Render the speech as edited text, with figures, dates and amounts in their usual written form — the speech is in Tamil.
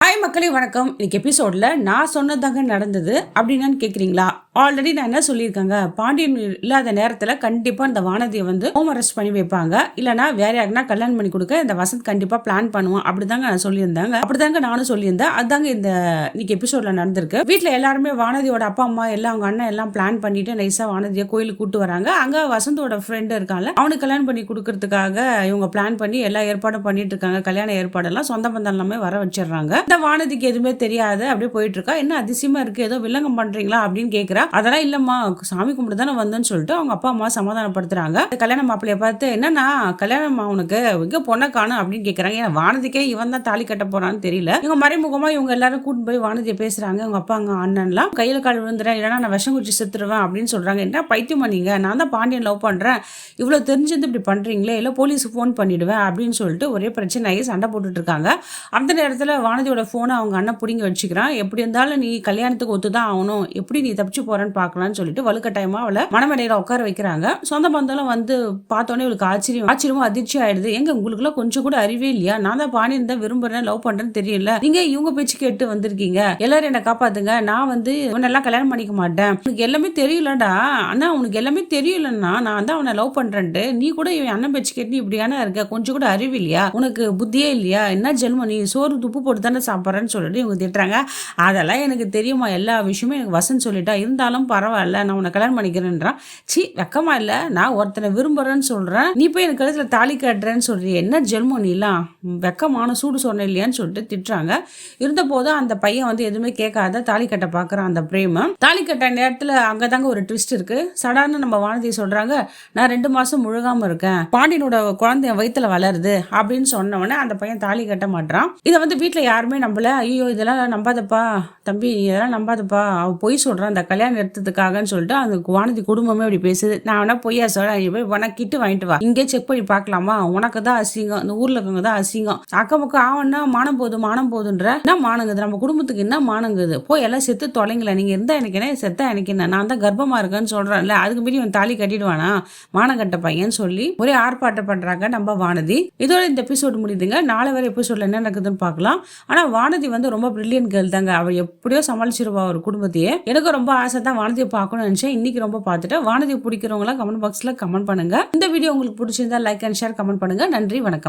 ஹாய் மக்களே வணக்கம். இன்னைக்கு எபிசோட்ல நான் சொன்னதாங்க நடந்தது அப்படின்னு கேட்குறீங்களா? ஆல்ரெடி நான் என்ன சொல்லியிருக்காங்க, பாண்டியன் இல்லாத நேரத்தில் கண்டிப்பாக இந்த வானதியை வந்து ஹோம் அரெஸ்ட் பண்ணி வைப்பாங்க, இல்லைனா வேற யாருன்னா கல்யாணம் பண்ணி கொடுக்க இந்த வசந்த் கண்டிப்பாக பிளான் பண்ணுவோம் அப்படிதாங்க நான் சொல்லியிருந்தாங்க. அப்படிதாங்க நானும் சொல்லியிருந்தேன். அதுதாங்க இந்த இன்னைக்கு எபிசோட்ல நடந்திருக்கு. வீட்டில் எல்லாருமே வானதியோட அப்பா அம்மா எல்லாம் அவங்க அண்ணன் எல்லாம் பிளான் பண்ணிட்டு நைஸா வானதியை கோயிலுக்கு கூட்டு வராங்க. அங்கே வசந்தோட ஃப்ரெண்டு இருக்காங்க, அவனுக்கு கல்யாணம் பண்ணி கொடுக்கறதுக்காக இவங்க பிளான் பண்ணி எல்லா ஏற்பாடும் பண்ணிட்டு இருக்காங்க. கல்யாண ஏற்பாடெல்லாம் சொந்த பந்தம் எல்லாமே வர வச்சிடுறாங்க. இந்த வானதிக்கு எதுவுமே தெரியாது, அப்படியே போயிட்டு இருக்கா. என்ன அதிசயமா இருக்கு, ஏதோ வில்லங்கம் பண்றீங்களா அப்படின்னு கேக்குறா. அதெல்லாம் இல்லம்மா, சாமி கும்பிட்டு தானே வந்தேன்னு சொல்லிட்டு அவங்க அப்பா அம்மா சமாதானப்படுத்துறாங்க. கல்யாண மாப்பிள்ளைய பார்த்து என்னன்னா கல்யாணம் உனக்கு இங்க பொண்ணை காணும் அப்படின்னு கேக்குறாங்க. ஏன்னா வானதிக்கே இவன் தான் தாலி கட்ட போறான்னு தெரியல. இவங்க மறைமுகமா இவங்க எல்லாரும் கூட்டு போய் வானதியை பேசுறாங்க. அவங்க அப்பா அங்க அண்ணன்லாம் கையில கால் விழுந்துறேன், இல்லைன்னா நான் விஷம் குடிச்சு செத்துருவேன் அப்படின்னு சொல்றாங்க. என்ன பைத்தியமா நீங்க, நான் தான் பாண்டியன் லவ் பண்றேன், இவ்வளவு தெரிஞ்சிருந்து இப்படி பண்றீங்களே, இல்ல போலீஸுக்கு ஃபோன் பண்ணிடுவேன் அப்படின்னு சொல்லிட்டு ஒரே பிரச்சனையாகி சண்டை போட்டுட்டு இருக்காங்க. அந்த நேரத்தில் வானதியோட போனை அவங்க அண்ணன் பிடிங்கி வச்சுக்கிறான். எப்படி இருந்தாலும் நீ கல்யாணத்துக்கு ஒத்துதான் ஆகணும், எப்படி நீ தப்பிச்சு போறன்னு பார்க்கலாம்னு சொல்லிட்டு வலுக்கட்டாயமா அவளை மனமேடையில உட்கார வைக்கிறாங்க. சொந்த பந்தம் வந்து பார்த்தோன்னே இவளுக்கு ஆச்சரியமா அதிர்ச்சி ஆயிடுது. எங்க உங்களுக்குலாம் கொஞ்சம் கூட அறிவே இல்லையா, நான் தான் பாண்டியன் தான் விரும்புறேன் லவ் பண்றேன்னு தெரியல, நீங்க இவங்க பேச்சு கேட்டு வந்திருக்கீங்க, எல்லாரும் என்ன காப்பாத்துங்க, நான் வந்து இவனெல்லாம் கல்யாணம் பண்ணிக்க மாட்டேன், உனக்கு எல்லாமே தெரியலடா அண்ணா, உனக்கு எல்லாமே தெரியலன்னா நான் தான் அவனை லவ் பண்றேன்ட்டு நீ கூட இவன் அண்ணன் பேச்சு கேட்டு இப்படியான இருக்க, கொஞ்சம் கூட அறிவு இல்லையா, உனக்கு புத்தியே இல்லையா, என்ன ஜென்மம், நீ சோறு துப்பு போட்டு தானே சாப்பிட்றேன்னு சொல்லிட்டு இவங்க திட்டுறாங்க. அதெல்லாம் எனக்கு தெரியுமா, எல்லா விஷயமும் எனக்கு வசந்த் சொல்லிட்டா, இருந்தாலும் பரவாயில்ல நான் உன்னை கல்யாணம் பண்ணிக்கிறேன்றான். சி வெக்கமா இல்லை, நான் ஒருத்தனை விரும்புறேன்னு சொல்றேன், நீ போய் எனக்கு கழுத்துல தாலி கட்டுறேன்னு சொல்றீ, என்ன ஜென்மம் நீலாம், வெக்கமான சூடு சொன்ன இல்லையான்னு சொல்லிட்டு திட்டுறாங்க. இருந்த போதும் அந்த பையன் வந்து எதுவுமே கேட்காத தாலி கட்ட பார்க்குறான். அந்த பிரேமம் தாலி கட்ட நேரத்தில் அங்கதாங்க ஒரு ட்விஸ்ட் இருக்கு. சடார்னு நம்ம வானதி சொல்றாங்க, நான் 2 மாசம் முழுகாம இருக்கேன், பாண்டியனோட குழந்தை வயிற்றுல வளருது அப்படின்னு சொன்னவொடனே அந்த பையன் தாலி கட்ட மாட்டான். இதை வந்து வீட்டில் யாருமே நம்பல. ஐயோ இதெல்லாம் நம்பாதப்பா தம்பி, இதெல்லாம் நம்பாதப்பா, அவ பொய் சொல்றான் இந்த கல்யாணம் எடுத்ததுக்காகன்னு சொல்லிட்டு அந்த வானதி குடும்பமே அப்படி பேசுது. நான் வேணா பொய்யா சொல்ல, போய் வேணா கிட்டு வாங்கிட்டு வா, இங்கே செக் பண்ணி பார்க்கலாமா, உனக்கு தான் அசிங்கம், இந்த ஊர்ல இருக்கவங்க தான் அசிங்கம், அக்கம் பக்கம் ஆவன்னா மானம் போதுன்ற என்ன மானங்குது, நம்ம குடும்பத்துக்கு என்ன மானங்குது, போய் எல்லாம் செத்து தொலைங்கள, நீங்க இருந்தா எனக்கு என்ன, செத்தா எனக்கு என்ன, நான் தான் கர்ப்பமா இருக்கேன்னு சொல்றேன்ல, அதுக்கு மீறி அவன் தாலி கட்டிடுவானா மானம் கட்ட பையன் சொல்லி ஒரே ஆர்ப்பாட்டம் பண்றாங்க நம்ம வானதி. இதோட இந்த எபிசோடு முடியுதுங்க. நாளை வரை எபிசோட்ல என்ன நடக்குதுன்னு பார்க்கலாம். ஆனா வானதி வந்து ரொம்ப பிரில்லியன்ட் கேர்ள் தாங்க, அவள் எப்படியோ சமாளிச்சிருவா ஒரு குடும்பத்தையே. எனக்கு ரொம்ப ஆசை தான் வானதியை பார்க்கணும்னு நினைச்சேன், இன்னைக்கு ரொம்ப பார்த்துட்டேன். வானதியை பிடிக்கிறவங்களா கமெண்ட் பாக்ஸ்ல கமெண்ட் பண்ணுங்க. இந்த வீடியோ உங்களுக்கு பிடிச்சிருந்தா லைக் அண்ட் ஷேர் கமெண்ட் பண்ணுங்க. நன்றி, வணக்கம்.